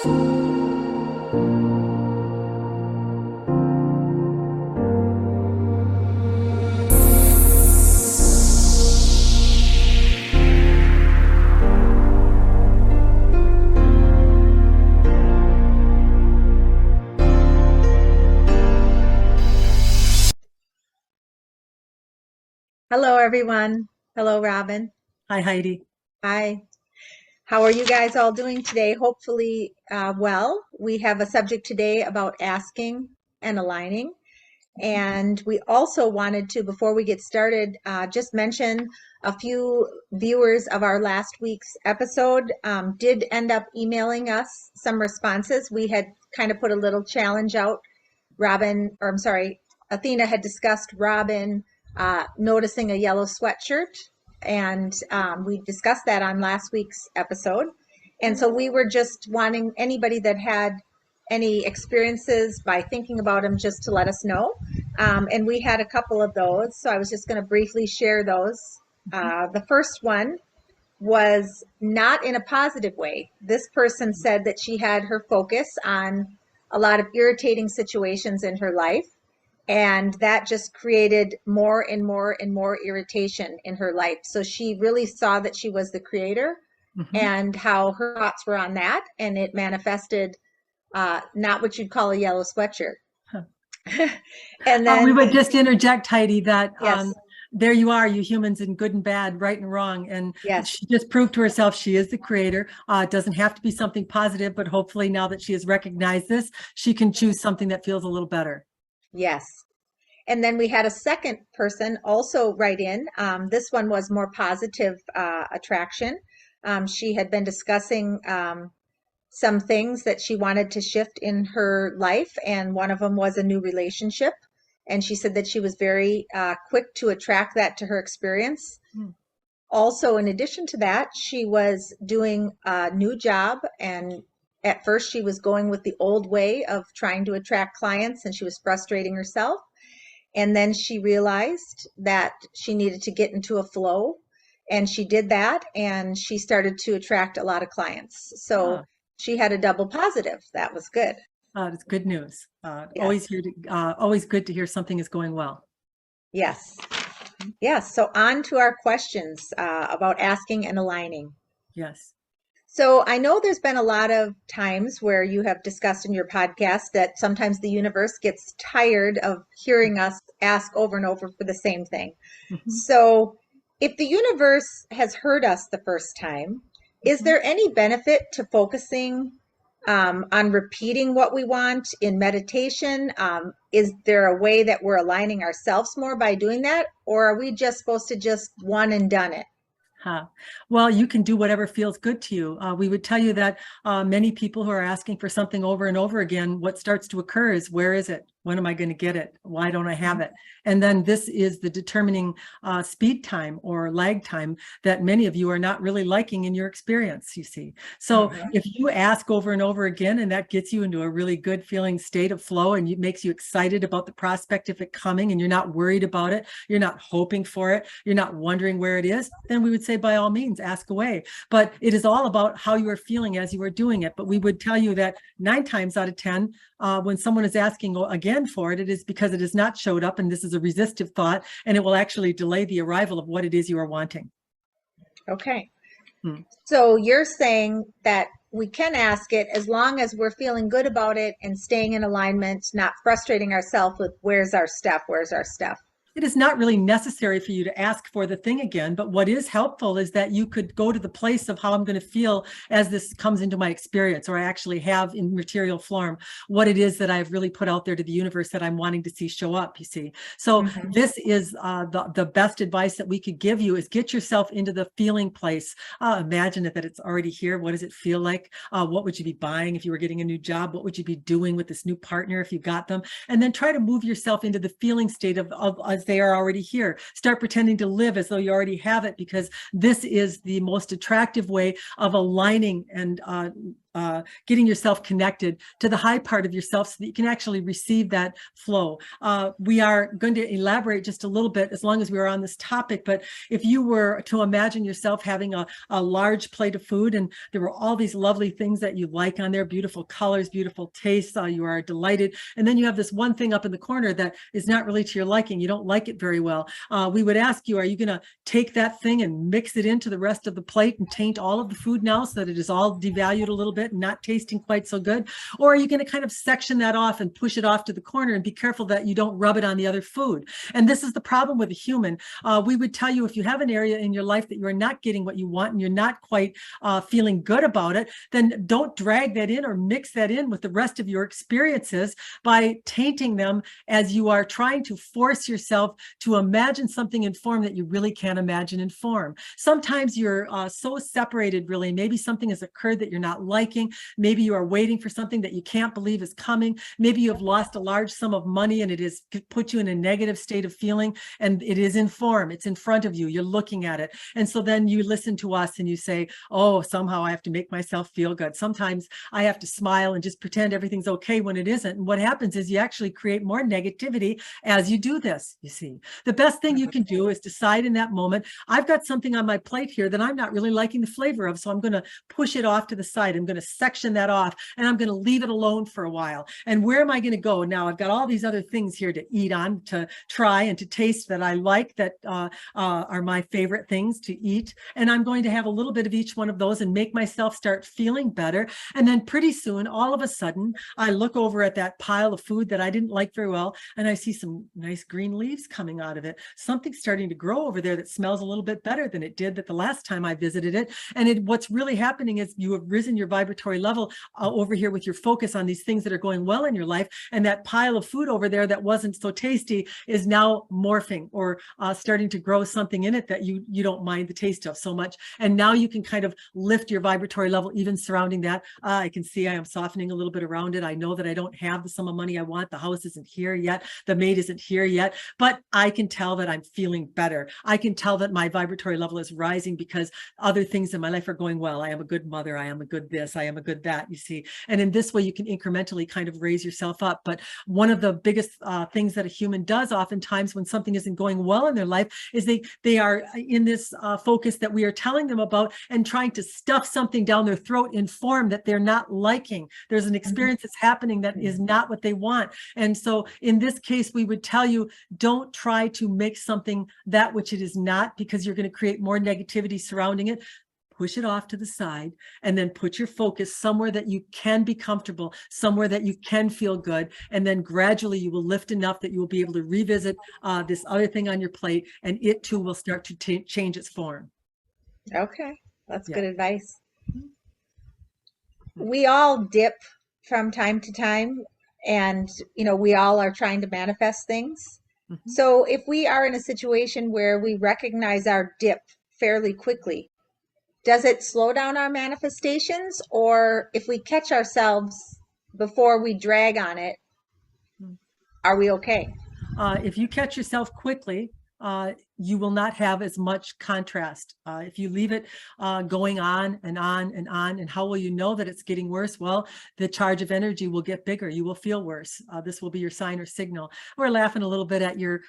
Hello, everyone. Hello, Robin. Hi, Heidi. Hi. How are you guys all doing today? Hopefully, well. We have a subject today about asking and aligning. And we also wanted to, before we get started, just mention a few viewers of our last week's episode did end up emailing us some responses. We had kind of put a little challenge out. Athena had discussed Robin noticing a yellow sweatshirt, and we discussed that on last week's episode. And so we were just wanting anybody that had any experiences by thinking about them just to let us know. And we had a couple of those, so I was just going to briefly share those. The first one was not in a positive way. This person said that she had her focus on a lot of irritating situations in her life, and that just created more and more and more irritation in her life. So she really saw that she was the creator and how her thoughts were on that, and it manifested not what you'd call a yellow sweatshirt. Huh. And We then, would just interject, Heidi, that yes, there you are, you humans, in good and bad, right and wrong. And yes, she just proved to herself she is the creator. It doesn't have to be something positive, but hopefully now that she has recognized this, she can choose something that feels a little better. yes. And then we had a second person also write in. This one was more positive attraction. She had been discussing some things that she wanted to shift in her life, and one of them was a new relationship. And she said that she was very quick to attract that to her experience. Also, in addition to that, she was doing a new job, and at first she was going with the old way of trying to attract clients, and she was frustrating herself. And then she realized that she needed to get into a flow, and she did that, and she started to attract a lot of clients. So Ah, she had a double positive. That was good. it's good news. Yes. Always good to hear something is going well. Yes. Yes. So on to our questions about asking and aligning. Yes. So I know there's been a lot of times where you have discussed in your podcast that sometimes the universe gets tired of hearing us ask over and over for the same thing. Mhm. So if the universe has heard us the first time, is Mhm. there any benefit to focusing on repeating what we want in meditation? Is there a way that we're aligning ourselves more by doing that? Or are we just supposed to just one and done it? Huh. Well, you can do whatever feels good to you. We would tell you that many people who are asking for something over and over again, what starts to occur is, where is it? When am I going to get it? Why don't I have it? And then this is the determining speed time or lag time that many of you are not really liking in your experience, you see. So if you ask over and over again, and that gets you into a really good feeling state of flow, and it makes you excited about the prospect of it coming, and you're not worried about it, you're not hoping for it, you're not wondering where it is, then we would say, by all means, ask away. But it is all about how you are feeling as you are doing it. But we would tell you that 9 times out of 10, when someone is asking again for it, it is because it has not showed up, and this is a resistive thought, and it will actually delay the arrival of what it is you are wanting. Okay. Hmm. So you're saying that we can ask it as long as we're feeling good about it and staying in alignment, not frustrating ourselves with where's our stuff, where's our stuff. It is not really necessary for you to ask for the thing again, but what is helpful is that you could go to the place of how I'm going to feel as this comes into my experience, or I actually have in material form what it is that I've really put out there to the universe that I'm wanting to see show up, you see. So this is the best advice that we could give you, is get yourself into the feeling place. Imagine it, that it's already here. What does it feel like? What would you be buying if you were getting a new job? What would you be doing with this new partner if you got them? And then try to move yourself into the feeling state of they are already here. Start pretending to live as though you already have it, because this is the most attractive way of aligning and getting yourself connected to the high part of yourself so that you can actually receive that flow. We are going to elaborate just a little bit as long as we are on this topic, but if you were to imagine yourself having a large plate of food and there were all these lovely things that you like on there, beautiful colors, beautiful tastes, you are delighted, and then you have this one thing up in the corner that is not really to your liking, you don't like it very well, we would ask you, are you going to take that thing and mix it into the rest of the plate and taint all of the food now so that it is all devalued a little bit and not tasting quite so good? Or are you going to kind of section that off and push it off to the corner and be careful that you don't rub it on the other food? And this is the problem with a human. We would tell you, if you have an area in your life that you are not getting what you want and you're not quite feeling good about it, then don't drag that in or mix that in with the rest of your experiences by tainting them as you are trying to force yourself to imagine something in form that you really can't imagine in form. Sometimes you're so separated, really. Maybe something has occurred that you're not liking. Maybe you are waiting for something that you can't believe is coming. Maybe you have lost a large sum of money and it has put you in a negative state of feeling, and it is in form. It's in front of you. You're looking at it. And so then you listen to us and you say, oh, somehow I have to make myself feel good. Sometimes I have to smile and just pretend everything's okay when it isn't. And what happens is you actually create more negativity as you do this, you see. The best thing you can do is decide in that moment, I've got something on my plate here that I'm not really liking the flavor of, so I'm going to push it off to the side. I'm going to section that off and I'm going to leave it alone for a while. And where am I going to go? Now I've got all these other things here to eat on, to try and to taste that I like, that are my favorite things to eat. And I'm going to have a little bit of each one of those and make myself start feeling better. And then pretty soon, all of a sudden, I look over at that pile of food that I didn't like very well, and I see some nice green leaves coming out of it. Something's starting to grow over there that smells a little bit better than it did the last time I visited it. And what's really happening is you have risen your vibratory level over here with your focus on these things that are going well in your life. And that pile of food over there that wasn't so tasty is now morphing or starting to grow something in it that you don't mind the taste of so much. And now you can kind of lift your vibratory level even surrounding that. I can see I am softening a little bit around it. I know that I don't have the sum of money I want. The house isn't here yet. The maid isn't here yet, but I can tell that I'm feeling better. I can tell that my vibratory level is rising because other things in my life are going well. I am a good mother. I am a good this. I am a good that, you see. And in this way, you can incrementally kind of raise yourself up. But one of the biggest things that a human does oftentimes when something isn't going well in their life is they are in this focus that we are telling them about and trying to stuff something down their throat in form that they're not liking. There's an experience that's happening that is not what they want. And so in this case, we would tell you, don't try to make something that which it is not, because you're going to create more negativity surrounding it. Push it off to the side and then put your focus somewhere that you can be comfortable, somewhere that you can feel good. And then gradually you will lift enough that you will be able to revisit this other thing on your plate, and it too will start to change its form. Okay, that's Yeah. good advice. We all dip from time to time, and we all are trying to manifest things. Mhm. So if we are in a situation where we recognize our dip fairly quickly, does it slow down our manifestations? Or if we catch ourselves before we drag on it, are we okay? If you catch yourself quickly, you will not have as much contrast. If you leave it going on and on and on, and how will you know that it's getting worse? Well, the charge of energy will get bigger. You will feel worse. This will be your sign or signal. We're laughing a little bit at your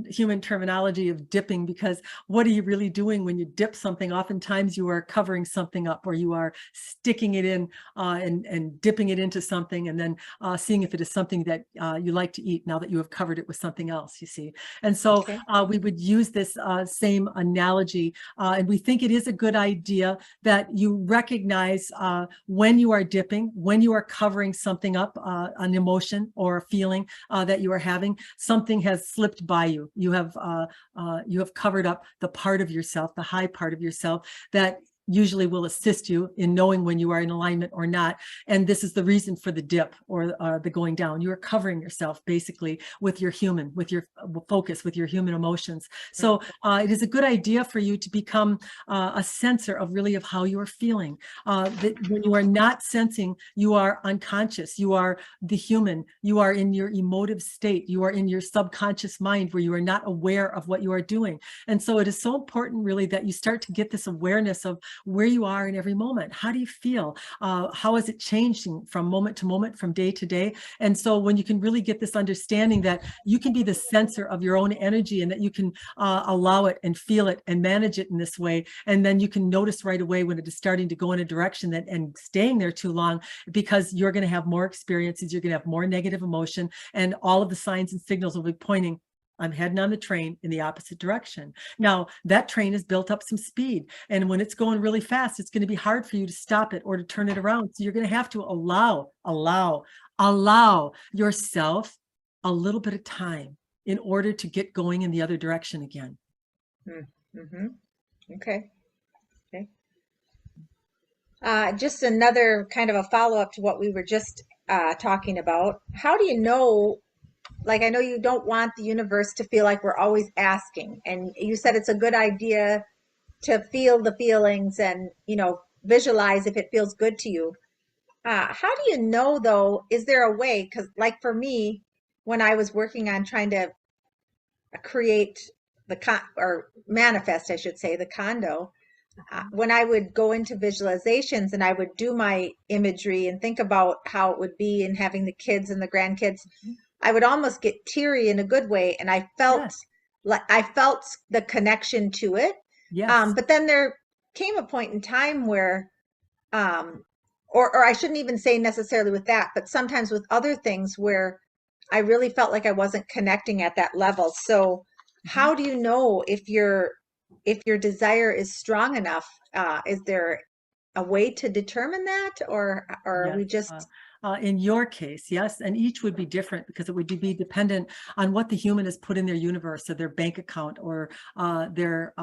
human terminology of dipping, because what are you really doing when you dip something? Oftentimes you are covering something up, or you are sticking it in and dipping it into something, and then seeing if it is something that you like to eat now that you have covered it with something else, you see. And so Okay. we would use this same analogy, and we think it is a good idea that you recognize when you are dipping, when you are covering something up, an emotion or a feeling that you are having. Something has slipped by you. You have covered up the part of yourself, the high part of yourself, that usually will assist you in knowing when you are in alignment or not. And this is the reason for the dip or the going down. You are covering yourself basically with your focus, with your human emotions. So it is a good idea for you to become a sensor of how you are feeling. That when you are not sensing, you are unconscious. You are the human. You are in your emotive state. You are in your subconscious mind where you are not aware of what you are doing. And so it is so important really that you start to get this awareness of where you are in every moment. How do you feel? How is it changing from moment to moment, from day to day? And so when you can really get this understanding that you can be the sensor of your own energy, and that you can allow it and feel it and manage it in this way, and then you can notice right away when it is starting to go in a direction that and staying there too long, because you're going to have more experiences, you're going to have more negative emotion, and all of the signs and signals will be pointing, I'm heading on the train in the opposite direction. Now, that train has built up some speed, and when it's going really fast, it's going to be hard for you to stop it or to turn it around. So you're going to have to allow yourself a little bit of time in order to get going in the other direction again. Mm-hmm. Okay. Okay. Just another kind of a follow-up to what we were just talking about. How do you know, like, I know you don't want the universe to feel like we're always asking, and you said it's a good idea to feel the feelings and, visualize if it feels good to you. How do you know, though, is there a way? Because, like, for me, when I was working on trying to create or manifest, I should say, the condo, when I would go into visualizations and I would do my imagery and think about how it would be and having the kids and the grandkids, I would almost get teary in a good way. And I felt Yes. like I felt the connection to it. Yes. But then there came a point in time where, or I shouldn't even say necessarily with that, but sometimes with other things where I really felt like I wasn't connecting at that level. So how do you know if your desire is strong enough? Is there a way to determine that, or are Yes. we just In your case, yes, and each would be different because it would be dependent on what the human has put in their universe, or their bank account, or their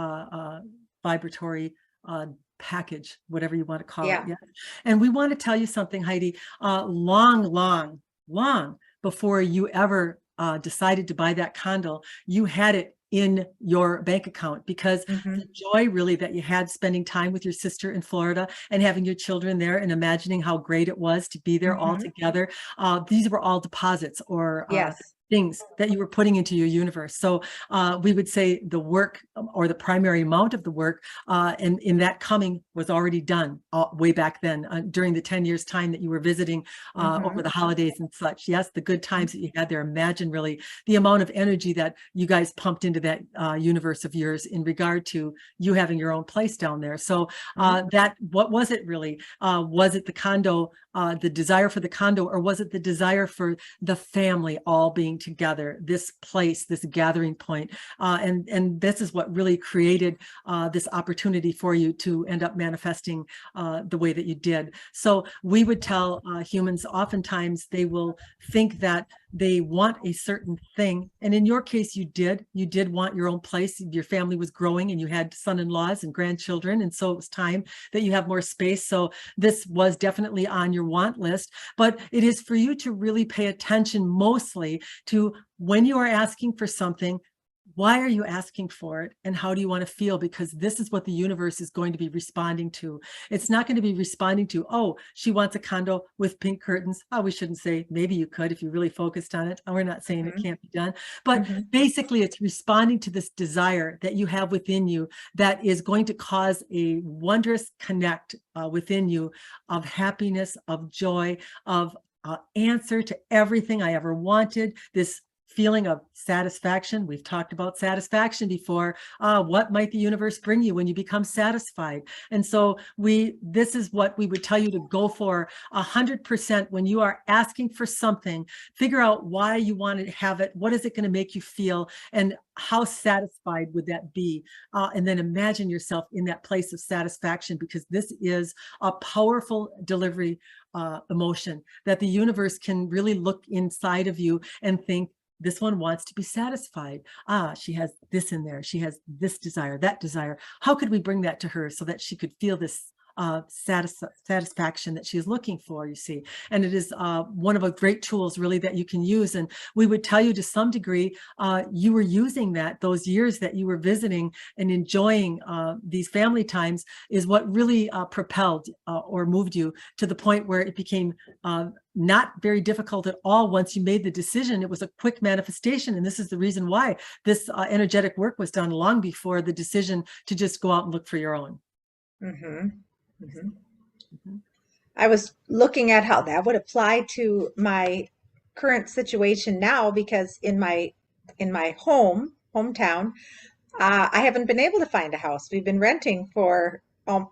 vibratory package, whatever you want to call it. yeah. Yeah. And we want to tell you something, Heidi. Long before you ever decided to buy that condo, you had it in your bank account, because Mm-hmm. the joy really that you had spending time with your sister in Florida and having your children there and imagining how great it was to be there all Mm-hmm. together. These were all deposits, or Yes. things that you were putting into your universe. So we would say the work, or the primary amount of the work, and in that coming was already done way back then, during the 10 years time that you were visiting Mm-hmm. over the holidays and such. Yes, the good times that you had there. Imagine really the amount of energy that you guys pumped into that universe of yours in regard to you having your own place down there. So what was it really? Was it the condo, the desire for the condo, or was it the desire for the family all being together, this place, this gathering point? And this is what really created this opportunity for you to end up manifesting the way that you did. So we would tell humans, oftentimes they will think that they want a certain thing. And in your case, you did want your own place. Your family was growing and you had son-in-laws and grandchildren. And so it was time that you have more space. So this was definitely on your want list, but it is for you to really pay attention mostly to when you are asking for something. Why are you asking for it, and how do you want to feel? Because this is what the universe is going to be responding to. It's not going to be responding to, oh, she wants a condo with pink curtains. Oh, we shouldn't say, maybe you could if you really focused on it. We're not saying it can't be done, but Mm-hmm. basically it's responding to this desire that you have within you that is going to cause a wondrous connect within you of happiness, of joy, of answer to everything I ever wanted. This feeling of satisfaction. We've talked about satisfaction before. What might the universe bring you when you become satisfied? And so this is what we would tell you to go for 100% when you are asking for something. Figure out why you want to have it. What is it going to make you feel? And how satisfied would that be? And then imagine yourself in that place of satisfaction, because this is a powerful delivery emotion that the universe can really look inside of you and think, this one wants to be satisfied. She has this in there. She has this desire, that desire. How could we bring that to her so that she could feel this satisfaction that she's looking for, you see? And it is one of the great tools really that you can use. And we would tell you to some degree, you were using that those years that you were visiting and enjoying these family times is what really propelled or moved you to the point where it became not very difficult at all. Once you made the decision, it was a quick manifestation. And this is the reason why this energetic work was done long before the decision to just go out and look for your own. Mm-hmm. Mm-hmm. Mhm. I was looking at how that would apply to my current situation now because in my hometown, I haven't been able to find a house. We've been renting for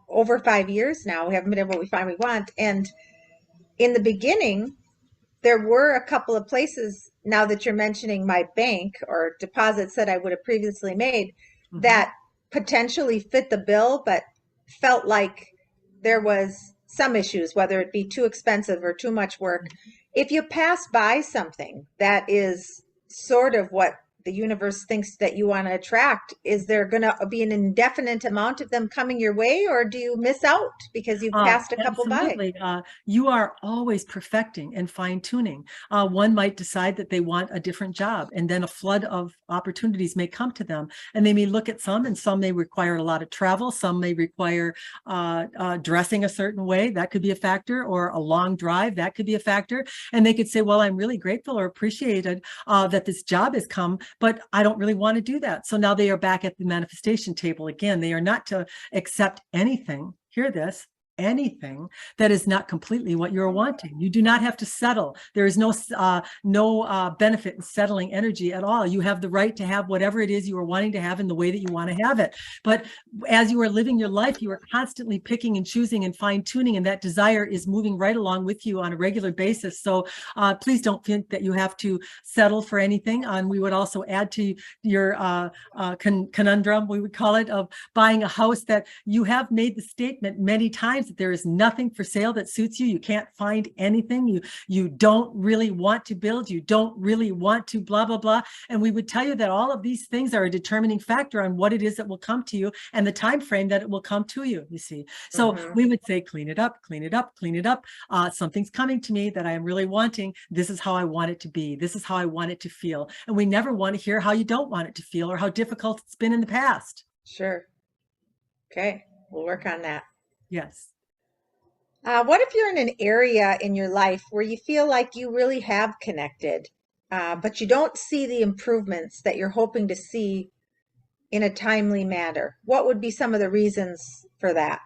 over 5 years now. We haven't been able to find what we want. And in the beginning, there were a couple of places, now that you're mentioning my bank or deposits that I would have previously made, Mhm. that potentially fit the bill, but felt like there was some issues, whether it be too expensive or too much work. If you pass by something that is sort of what the universe thinks that you want to attract, is there going to be an indefinite amount of them coming your way, or do you miss out because you've passed a couple by? Absolutely. You are always perfecting and fine tuning. One might decide that they want a different job, and then a flood of opportunities may come to them. And they may look at some, and some may require a lot of travel. Some may require dressing a certain way. That could be a factor, or a long drive. That could be a factor. And they could say, well, I'm really grateful or appreciated that this job has come, but I don't really want to do that. So now they are back at the manifestation table again. They are not to accept anything. Hear this, anything that is not completely what you're wanting. You do not have to settle. There is no benefit in settling energy at all. You have the right to have whatever it is you are wanting to have in the way that you want to have it. But as you are living your life, you are constantly picking and choosing and fine tuning, and that desire is moving right along with you on a regular basis. So please don't think that you have to settle for anything. And we would also add to your conundrum, we would call it, of buying a house that you have made the statement many times that there is nothing for sale that suits you. You can't find anything. You don't really want to build. You don't really want to blah, blah, blah. And we would tell you that all of these things are a determining factor on what it is that will come to you and the time frame that it will come to you, you see. So Mm-hmm. we would say, clean it up, clean it up, clean it up. Something's coming to me that I am really wanting. This is how I want it to be. This is how I want it to feel. And we never want to hear how you don't want it to feel or how difficult it's been in the past. Sure. Okay. We'll work on that. Yes. What if you're in an area in your life where you feel like you really have connected, but you don't see the improvements that you're hoping to see in a timely manner? What would be some of the reasons for that?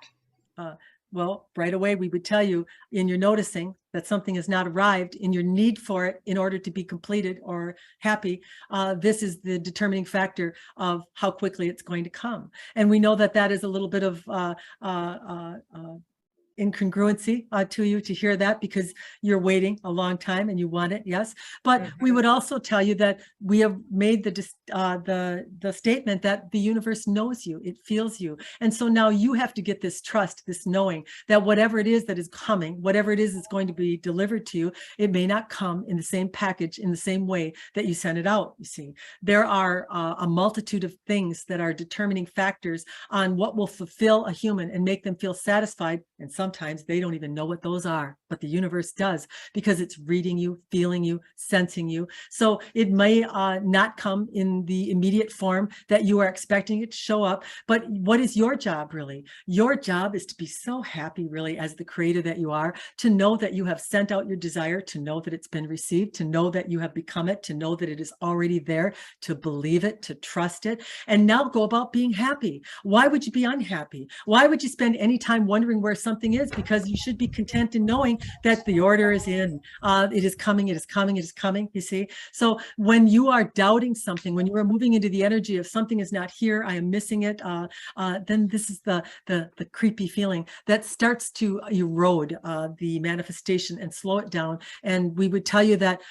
Uh, well, right away, we would tell you in your noticing that something has not arrived, in your need for it in order to be completed or happy, this is the determining factor of how quickly it's going to come. And we know that that is a little bit of incongruency to you to hear that, because you're waiting a long time and you want it, yes. But we would also tell you that we have made the statement that the universe knows you, it feels you, and so now you have to get this trust, this knowing that whatever it is that is coming, whatever it is going to be delivered to you, it may not come in the same package, in the same way that you sent it out. You see, there are a multitude of things that are determining factors on what will fulfill a human and make them feel satisfied. And sometimes they don't even know what those are, but the universe does, because it's reading you, feeling you, sensing you. So it may not come in the immediate form that you are expecting it to show up. But what is your job, really? Your job is to be so happy, really, as the creator that you are, to know that you have sent out your desire, to know that it's been received, to know that you have become it, to know that it is already there, to believe it, to trust it, and now go about being happy. Why would you be unhappy? Why would you spend any time wondering where something is? Because you should be content in knowing that the order is in. It is coming, it is coming, it is coming, you see? So when you are doubting something, when you are moving into the energy of something is not here, I am missing it, then this is the creepy feeling that starts to erode the manifestation and slow it down. And we would tell you that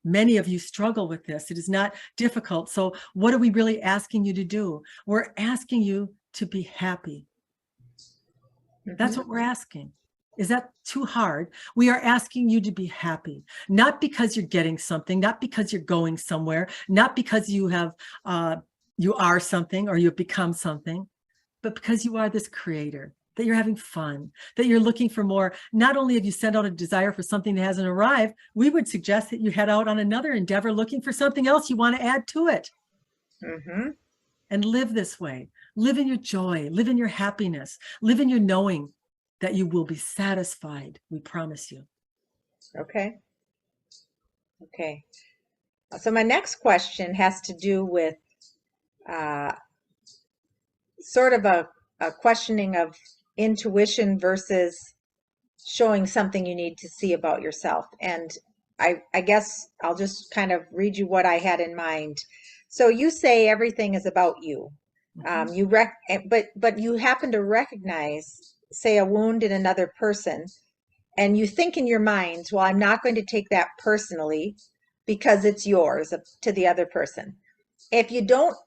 many of you struggle with this. It is not difficult. So what are we really asking you to do? We're asking you to be happy. That's what we're asking. Is that too hard? We are asking you to be happy, not because you're getting something, not because you're going somewhere, not because you are something or you've become something, but because you are this creator, that you're having fun, that you're looking for more. Not only have you sent out a desire for something that hasn't arrived, we would suggest that you head out on another endeavor looking for something else you want to add to it. Mm-hmm. And live this way. Live in your joy, live in your happiness, live in your knowing that you will be satisfied. We promise you. Okay. Okay. So my next question has to do with uh, sort of a a questioning of intuition versus showing something you need to see about yourself. And I guess I'll just kind of read you what I had in mind. So you say everything is about you. But you happen to recognize, say, a wound in another person, and you think in your mind, well, I'm not going to take that personally because it's yours to the other person. If you don't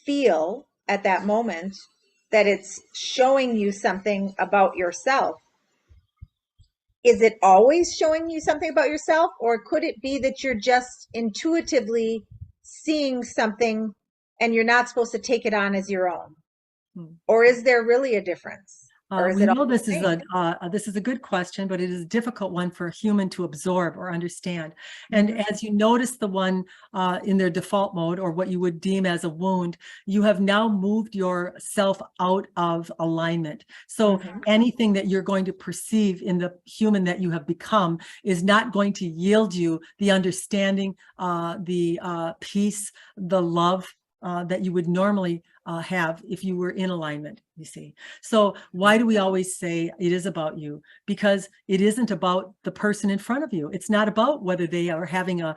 feel at that moment that it's showing you something about yourself, is it always showing you something about yourself, or could it be that you're just intuitively seeing something and you're not supposed to take it on as your own? Or is there really a difference? Or is We it know all the this is same? this is a good question, but it is a difficult one for a human to absorb or understand. And as you notice the one in their default mode, or what you would deem as a wound, you have now moved yourself out of alignment. So anything that you're going to perceive in the human that you have become is not going to yield you the understanding, the peace, the love that you would normally have if you were in alignment, you see. So why do we always say it is about you? Because it isn't about the person in front of you. It's not about whether they are having a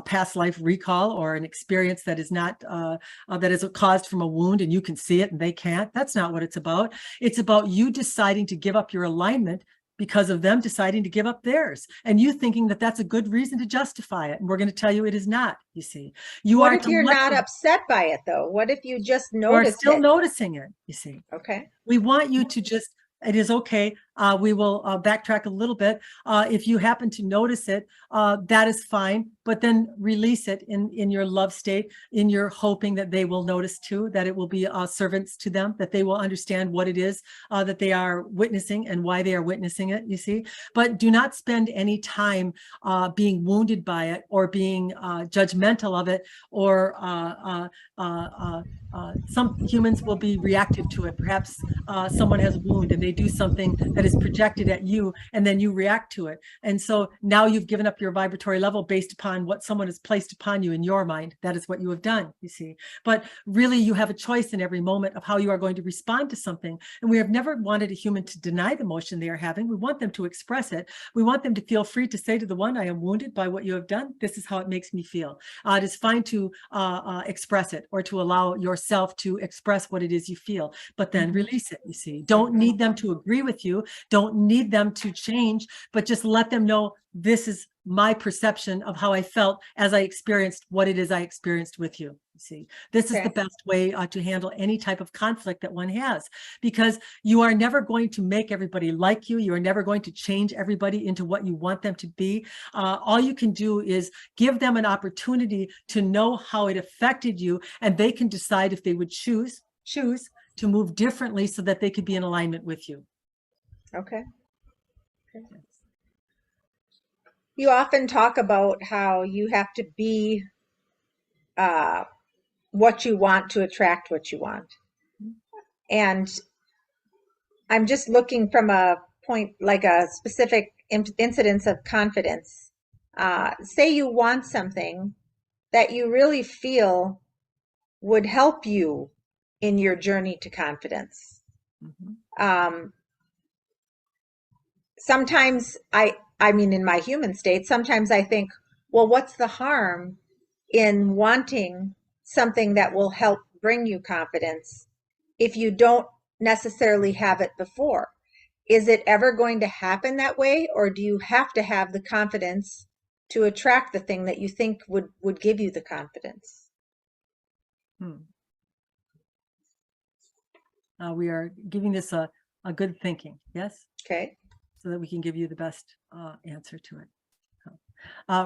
past life recall or an experience that is not that is caused from a wound and you can see it and they can't. That's not what it's about. It's about you deciding to give up your alignment because of them deciding to give up theirs, and you thinking that that's a good reason to justify it. And we're going to tell you it is not, you see. What if you're not upset by it, though? What if you just notice still it? Noticing it, you see. Okay. We want you to just, it is okay. We will backtrack a little bit. If you happen to notice it, that is fine, but then release it in your love state, in your hoping that they will notice too, that it will be servants to them, that they will understand what it is that they are witnessing and why they are witnessing it, you see. But do not spend any time being wounded by it or being judgmental of it, or some humans will be reactive to it. Perhaps someone has a wound and they do something that is projected at you, and then you react to it. And so now you've given up your vibratory level based upon what someone has placed upon you in your mind. That is what you have done, you see. But really, you have a choice in every moment of how you are going to respond to something. And we have never wanted a human to deny the emotion they are having. We want them to express it. We want them to feel free to say to the one, I am wounded by what you have done. This is how it makes me feel. It is fine to express it, or to allow yourself to express what it is you feel, but then release it, you see. Don't need them to agree with you. Don't need them to change, but just let them know, this is my perception of how I felt as I experienced what it is I experienced with you. See, this is the best way to handle any type of conflict that one has, because you are never going to make everybody like you. You are never going to change everybody into what you want them to be. All you can do is give them an opportunity to know how it affected you, and they can decide if they would choose to move differently so that they could be in alignment with you. Okay. You often talk about how you have to be what you want to attract what you want. And I'm just looking from a point, like a specific incidence of confidence. Say you want something that you really feel would help you in your journey to confidence. Sometimes I mean, in my human state, sometimes I think, well, what's the harm in wanting something that will help bring you confidence if you don't necessarily have it before? Is it ever going to happen that way, or do you have to have the confidence to attract the thing that you think would give you the confidence? We are giving this a good thinking, yes? Okay. So that we can give you the best answer to it.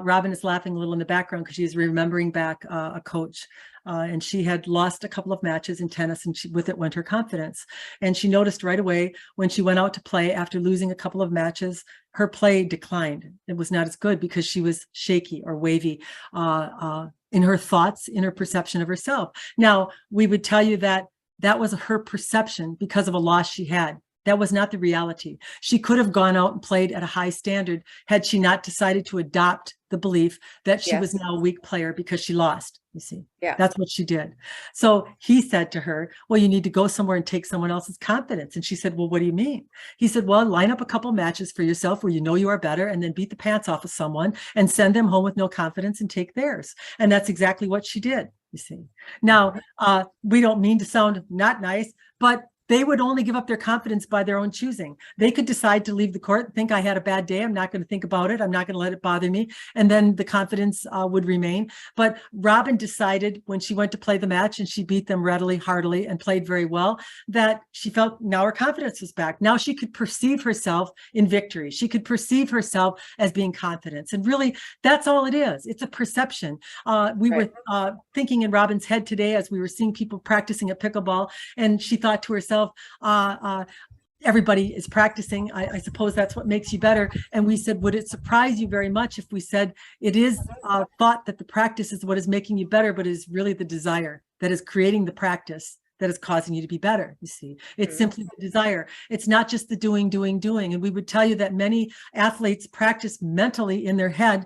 Robin is laughing a little in the background because she's remembering back a coach, and she had lost a couple of matches in tennis, and with it went her confidence. And she noticed right away when she went out to play after losing a couple of matches, her play declined. It was not as good because she was shaky or wavy in her thoughts, in her perception of herself. Now, we would tell you that that was her perception because of a loss she had. That was not the reality. She could have gone out and played at a high standard had she not decided to adopt the belief that she was now a weak player because she lost, you see. Yeah. That's what she did. So he said to her, well, you need to go somewhere and take someone else's confidence. And she said, well, what do you mean? He said, well, line up a couple matches for yourself where you know you are better, and then beat the pants off of someone and send them home with no confidence and take theirs. And that's exactly what she did, you see. Now, we don't mean to sound not nice, but they would only give up their confidence by their own choosing. They could decide to leave the court, think I had a bad day. I'm not going to think about it. I'm not going to let it bother me. And then the confidence would remain. But Robin decided when she went to play the match and she beat them readily, heartily, and played very well, that she felt now her confidence was back. Now she could perceive herself in victory. She could perceive herself as being confident. And really, that's all it is. It's a perception. We were thinking in Robin's head today as we were seeing people practicing at pickleball, and she thought to herself, everybody is practicing. I suppose that's what makes you better. And we said, would it surprise you very much if we said it is thought that the practice is what is making you better, but it is really the desire that is creating the practice that is causing you to be better, you see. It's simply the desire. It's not just the doing. And we would tell you that many athletes practice mentally in their head,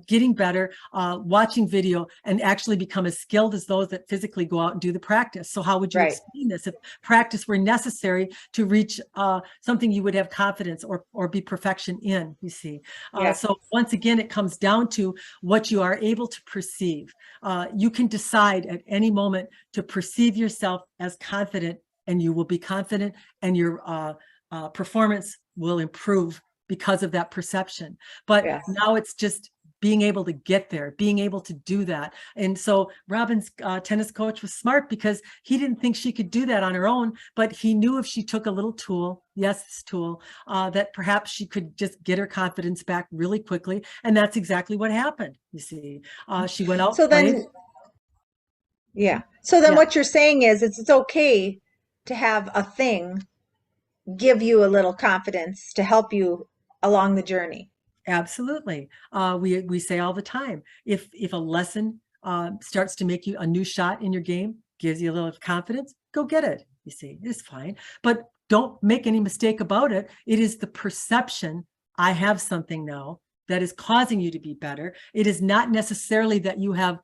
getting better, watching video, and actually become as skilled as those that physically go out and do the practice. So how would you explain this? If practice were necessary to reach something you would have confidence or be perfection in, you see. So once again, it comes down to what you are able to perceive. You can decide at any moment to perceive yourself as confident, and you will be confident, and your performance will improve because of that perception. But now it's just being able to get there, being able to do that. And so Robin's tennis coach was smart because he didn't think she could do that on her own, but he knew if she took a little tool, this tool, that perhaps she could just get her confidence back really quickly. And that's exactly what happened, you see. She went out. So then, So then what you're saying is it's okay to have a thing give you a little confidence to help you along the journey. Absolutely. We say all the time, if a lesson starts to make you a new shot in your game, gives you a little confidence, go get it. You see, it's fine. But don't make any mistake about it. It is the perception, I have something now, that is causing you to be better. It is not necessarily that you have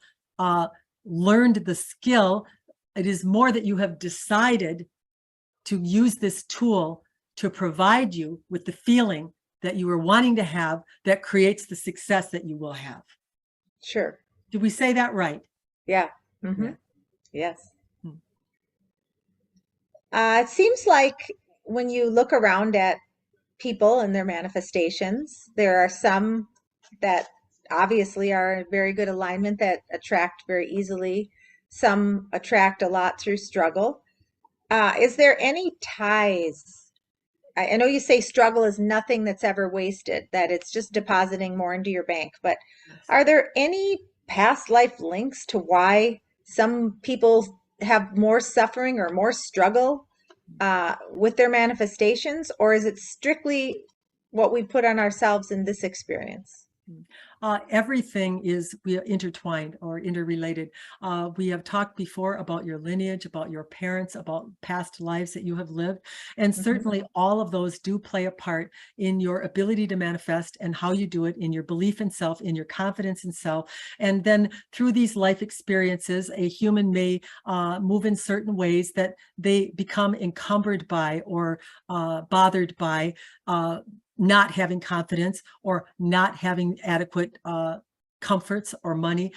learned the skill. It is more that you have decided to use this tool to provide you with the feeling that you are wanting to have that creates the success that you will have. Sure. Did we say that right? Yeah. Yes. It seems like when you look around at people and their manifestations, there are some that obviously are in very good alignment that attract very easily. Some attract a lot through struggle. Is there any ties? I know you say struggle is nothing that's ever wasted, that it's just depositing more into your bank, but are there any past life links to why some people have more suffering or more struggle with their manifestations, or is it strictly what we put on ourselves in this experience? Everything is intertwined or interrelated. We have talked before about your lineage, about your parents, about past lives that you have lived. And certainly all of those do play a part in your ability to manifest and how you do it, in your belief in self, in your confidence in self. And then through these life experiences, a human may move in certain ways that they become encumbered by or bothered by not having confidence or not having adequate comforts or money,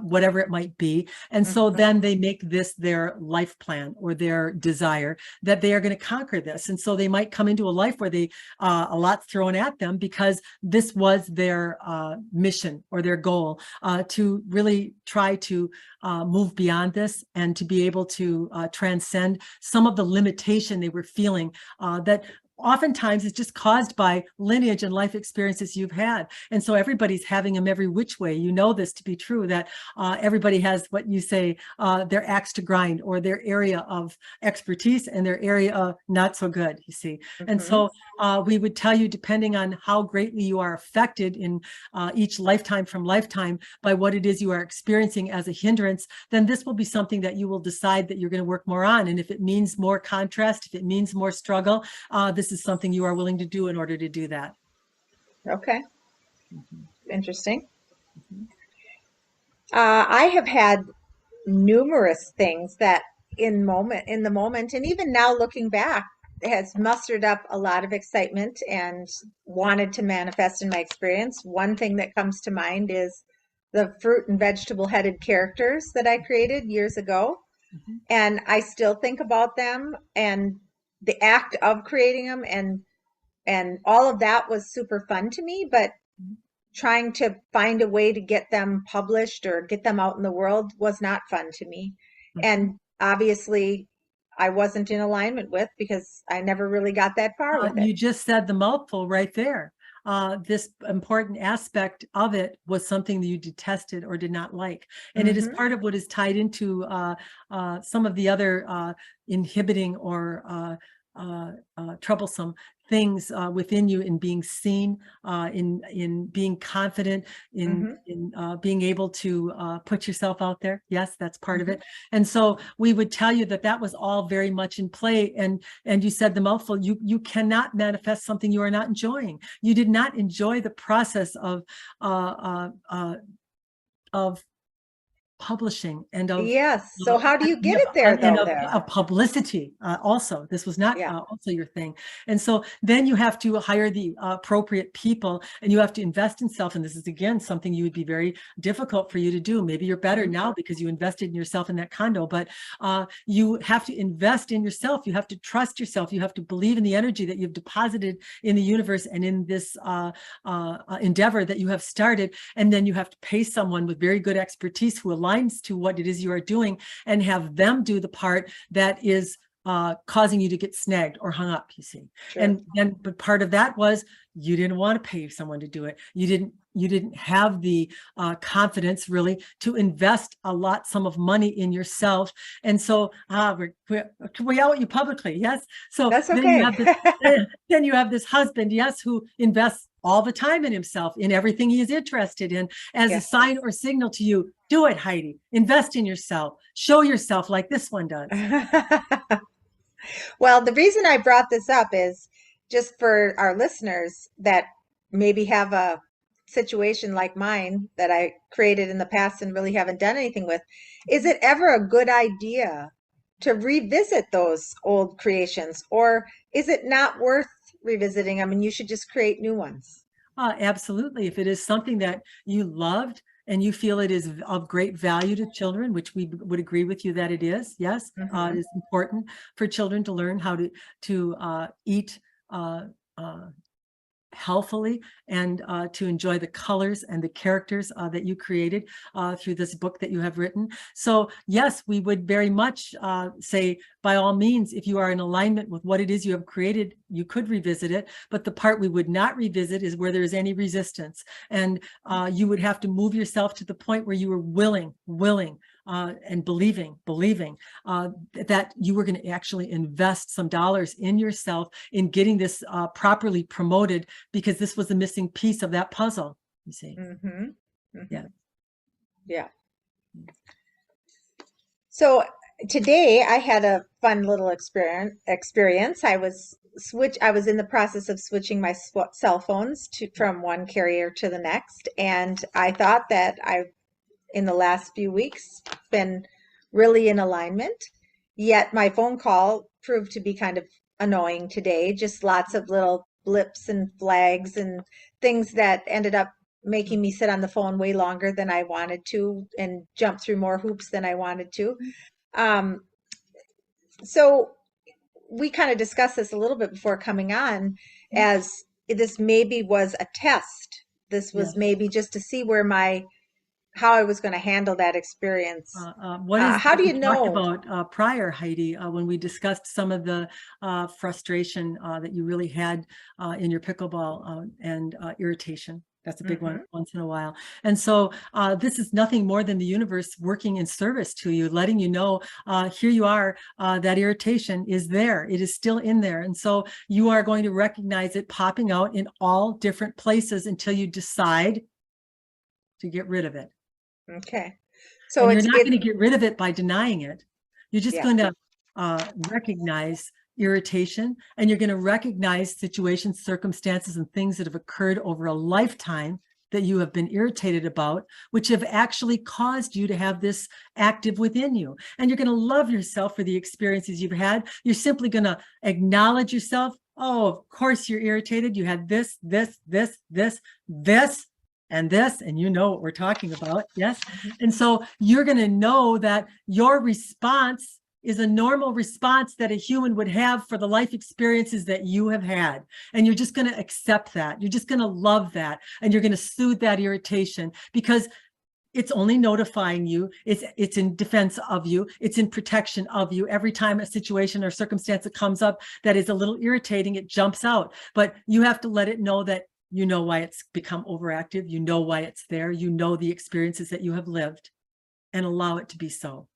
whatever it might be. And so then they make this their life plan or their desire that they are going to conquer this. And so they might come into a life where they a lot's thrown at them because this was their mission or their goal, to really try to move beyond this and to be able to transcend some of the limitation they were feeling that oftentimes it's just caused by lineage and life experiences you've had. And so everybody's having them every which way. You know this to be true, that everybody has what you say, their axe to grind, or their area of expertise and their area of not so good, you see. And so we would tell you, depending on how greatly you are affected in each lifetime from lifetime by what it is you are experiencing as a hindrance, then this will be something that you will decide that you're going to work more on. And if it means more contrast, if it means more struggle, this is something you are willing to do in order to do that. Okay. Mhm. Interesting. Mhm. I have had numerous things that in the moment, and even now looking back, has mustered up a lot of excitement and wanted to manifest in my experience. One thing that comes to mind is the fruit and vegetable headed characters that I created years ago. Mhm. And I still think about them and the act of creating them, and all of that was super fun to me, but trying to find a way to get them published or get them out in the world was not fun to me. Mhm. And obviously, I wasn't in alignment with, because I never really got that far with it. You just said the mouthful right there. This important aspect of it was something that you detested or did not like. And it is Hmm. part of what is tied into some of the other inhibiting or troublesome things within you, in being seen, in being confident, Hmm. in being able to put yourself out there. Yes, that's part of Hmm. it. And so we would tell you that that was all very much in play. And you said the mouthful. You cannot manifest something you are not enjoying. You did not enjoy the process of publishing and Yes. So how do you get it there and though then? of publicity. Also, this was not Yeah. also your thing. And so then you have to hire the appropriate people, and you have to invest in self. And this is, again, something you would be very difficult for you to do. Maybe you're better Hmm. now because you invested in yourself in that condo, but you have to invest in yourself. You have to trust yourself. You have to believe in the energy that you've deposited in the universe and in this endeavor that you have started. And then you have to pay someone with very good expertise who aligns to what it is you are doing, and have them do the part that is causing you to get snagged or hung up, you see. Sure. And then, but part of that was you didn't want to pay someone to do it. You didn't have the confidence really to invest some of money in yourself. And so we out you publicly, yes. So That's then you okay. have this, then you have this husband, yes, who invests all the time in himself, in everything he is interested in, as a Yes. sign or signal to you. Do it, Heidi. Invest in yourself. Show yourself like this one does. Well, the reason I brought this up is just for our listeners that maybe have a situation like mine that I created in the past and really haven't done anything with. Is it ever a good idea to revisit those old creations, or is it not worth revisiting them and you should just create new ones? Absolutely. If it is something that you loved and you feel it is of great value to children, which we would agree with you that it is, yes, it Hmm. is important for children to learn how to eat uh, uh, healthfully, and to enjoy the colors and the characters that you created through this book that you have written. So yes, we would very much say, by all means, if you are in alignment with what it is you have created, you could revisit it. But the part we would not revisit is where there is any resistance. And you would have to move yourself to the point where you were willing, and believing that you were going to actually invest some dollars in yourself in getting this properly promoted, because this was the missing piece of that puzzle, you see. Hmm. Yeah. Hmm. Yeah. So today I had a fun little experience. I was in the process of switching my cell phones from one carrier to the next, and I thought that I've in the last few weeks been really in alignment. Yet my phone call proved to be kind of annoying today. Just lots of little blips and flags and things that ended up making me sit on the phone way longer than I wanted to and jump through more hoops than I wanted to. Um, so we kind of discussed this a little bit before coming on, as this maybe was a test. This was Yes. maybe just to see where my how I was going to handle that experience. What is How that do we you talked know? about prior, Heidi, when we discussed some of the frustration that you really had in your pickleball and irritation? That's a big one Hmm. once in a while. And so this is nothing more than the universe working in service to you, letting you know, here you are, that irritation is there. It is still in there. And so you are going to recognize it popping out in all different places until you decide to get rid of it. Okay. So And you're it's not going to get rid of it by denying it. You're just yeah. going to recognize irritation, and you're going to recognize situations, circumstances, and things that have occurred over a lifetime that you have been irritated about, which have actually caused you to have this active within you. And you're going to love yourself for the experiences you've had. You're simply going to acknowledge yourself. Oh, of course you're irritated. You had this, and this, and you know what we're talking about. Yes. And so you're going to know that your response is a normal response that a human would have for the life experiences that you have had. And you're just going to accept that. You're just going to love that. And you're going to soothe that irritation because it's only notifying you. It's in defense of you. It's in protection of you. Every time a situation or circumstance that comes up that is a little irritating, it jumps out. But you have to let it know that you know why it's become overactive. You know why it's there. You know the experiences that you have lived, and allow it to be so.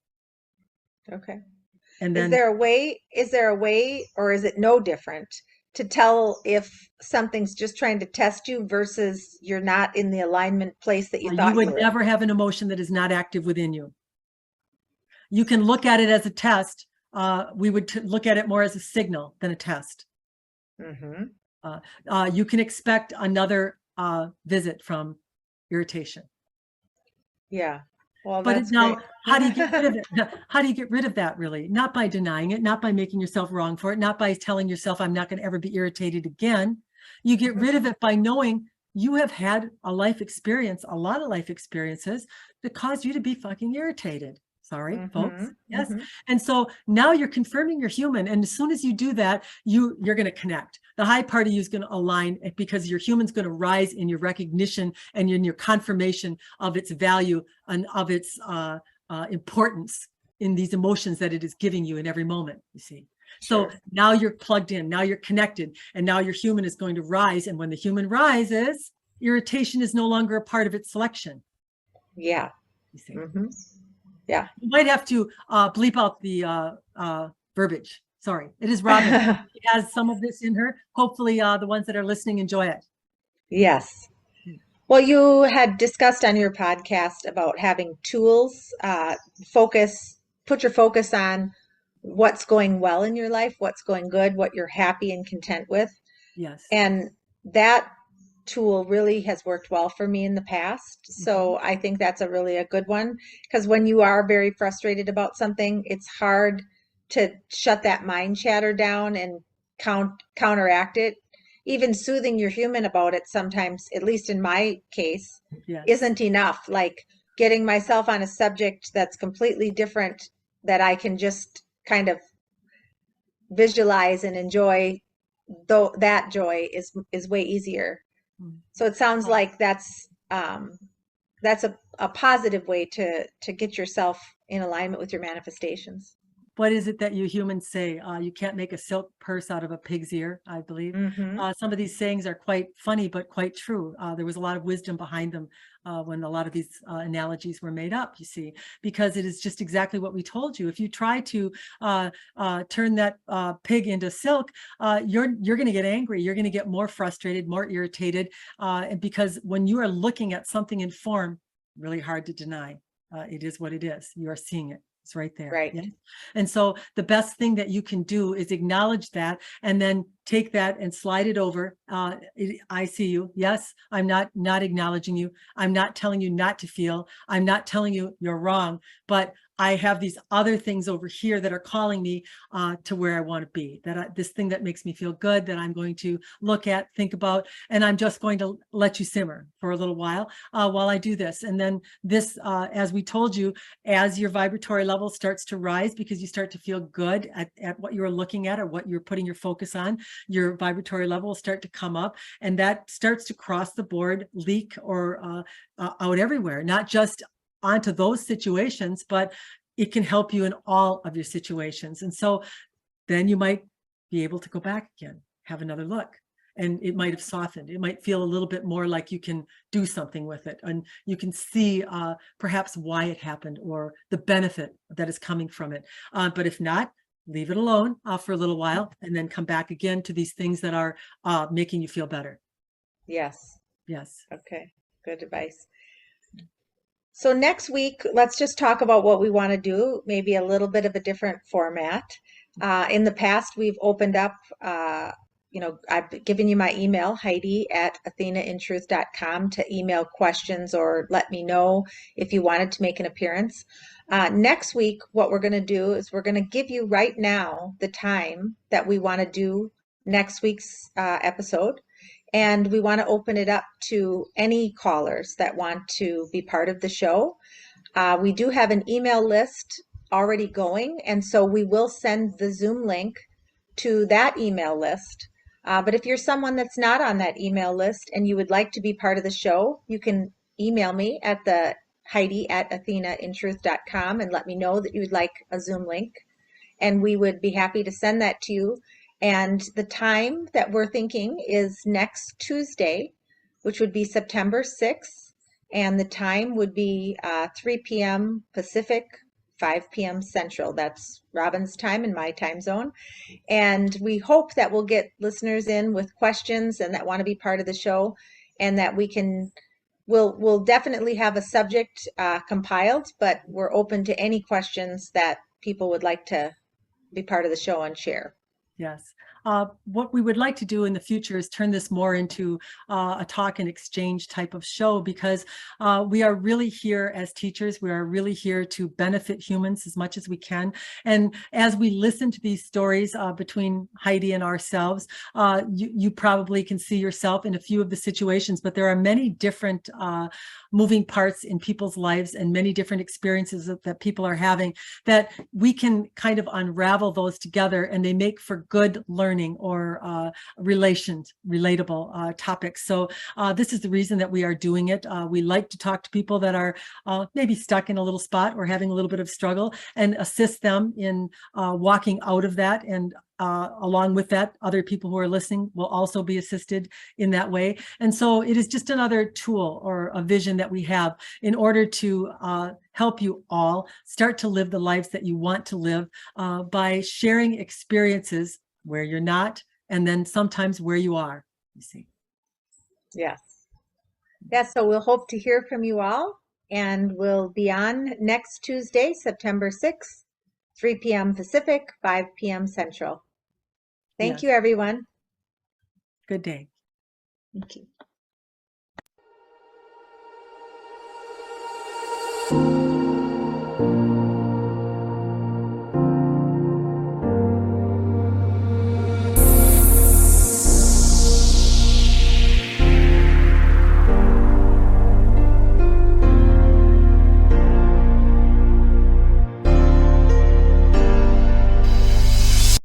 Okay. And Is then there a way, or is it no different to tell if something's just trying to test you versus you're not in the alignment place that you you thought you would were never have an emotion that is not active within you. You can look at it as a test. We would look at it more as a signal than a test. in? Hmm. You can expect another visit from irritation. Yeah. Well, But that's now, great. how do you get rid of it? How do you get rid of that, really? Not by denying it, not by making yourself wrong for it, not by telling yourself, I'm not going to ever be irritated again. You get rid of it by knowing you have had a life experience, a lot of life experiences that cause you to be fucking irritated. Sorry, Hmm. folks. Yes. Hmm. And so now you're confirming you're human. And as soon as you do that, you're going to connect. The high part of you is going to align because your human's going to rise in your recognition and in your confirmation of its value and of its importance in these emotions that it is giving you in every moment, you see. So Sure. now you're plugged in, now you're connected, and now your human is going to rise. And when the human rises, irritation is no longer a part of its selection, Yeah. you see. Hmm. Yeah. You might have to bleep out the verbiage. Sorry, it is Robin. She has some of this in her. Hopefully the ones that are listening enjoy it. Yes. Well, you had discussed on your podcast about having tools, put your focus on what's going well in your life, what's going good, what you're happy and content with. Yes. And that tool really has worked well for me in the past. So I think that's a good one because when you are very frustrated about something, it's hard to shut that mind chatter down and counteract it. Even soothing your human about it sometimes, at least in my case, Yes. isn't enough. Like getting myself on a subject that's completely different that I can just kind of visualize and enjoy, though that joy is way easier. Mm. So it sounds like that's a positive way to get yourself in alignment with your manifestations. What is it that you humans say? You can't make a silk purse out of a pig's ear, I believe. Hmm. Some of these sayings are quite funny, but quite true. There was a lot of wisdom behind them when a lot of these analogies were made up, you see, because it is just exactly what we told you. If you try to turn that pig into silk, you're going to get angry. You're going to get more frustrated, more irritated, and because when you are looking at something in form, really hard to deny. It is what it is. You are seeing it. It's right there. Right. Yeah. And so the best thing that you can do is acknowledge that and then take that and slide it over. I see you. Yes, I'm not acknowledging you. I'm not telling you not to feel. I'm not telling you you're wrong, but I have these other things over here that are calling me to where I want to be, this thing that makes me feel good, that I'm going to look at, think about, and I'm just going to let you simmer for a little while I do this. And then this, as we told you, as your vibratory level starts to rise because you start to feel good at what you're looking at or what you're putting your focus on, your vibratory level will start to come up, and that starts to cross the board, leak or out everywhere, not just onto those situations, but it can help you in all of your situations. And so then you might be able to go back again, have another look. And it might have softened. It might feel a little bit more like you can do something with it, and you can see perhaps why it happened or the benefit that is coming from it. But if not, leave it alone for a little while, and then come back again to these things that are making you feel better. Yes. Yes. Okay. Good advice. So next week, let's just talk about what we want to do, maybe a little bit of a different format. In the past, we've opened up, I've given you my email, Heidi@athenaintruth.com, to email questions or let me know if you wanted to make an appearance. Next week, what we're going to do is we're going to give you right now the time that we want to do next week's episode. And we want to open it up to any callers that want to be part of the show. We do have an email list already going, and so we will send the Zoom link to that email list. But if you're someone that's not on that email list and you would like to be part of the show, you can email me at the Heidi@athenaintruth.com and let me know that you would like a Zoom link, and we would be happy to send that to you. And the time that we're thinking is next Tuesday, which would be September 6th. And the time would be 3 p.m. Pacific, 5 p.m. Central. That's Robin's time and my time zone. And we hope that we'll get listeners in with questions and that want to be part of the show, and that we'll definitely have a subject compiled, but we're open to any questions that people would like to be part of the show and share. Yes. What we would like to do in the future is turn this more into a talk and exchange type of show, because we are really here as teachers. We are really here to benefit humans as much as we can. And as we listen to these stories between Heidi and ourselves, you probably can see yourself in a few of the situations, but there are many different moving parts in people's lives and many different experiences that people are having, that we can kind of unravel those together, and they make for good learning or relatable topics. So this is the reason that we are doing it. We like to talk to people that are maybe stuck in a little spot or having a little bit of struggle, and assist them in walking out of that. And along with that, other people who are listening will also be assisted in that way. And so it is just another tool or a vision that we have in order to help you all start to live the lives that you want to live by sharing experiences where you're not, and then sometimes where you are, you see. Yes. Yes, so we'll hope to hear from you all, and we'll be on next Tuesday, September 6th, 3 p.m. Pacific, 5 p.m. Central. Thank Yes. you, everyone. Good day. Thank you.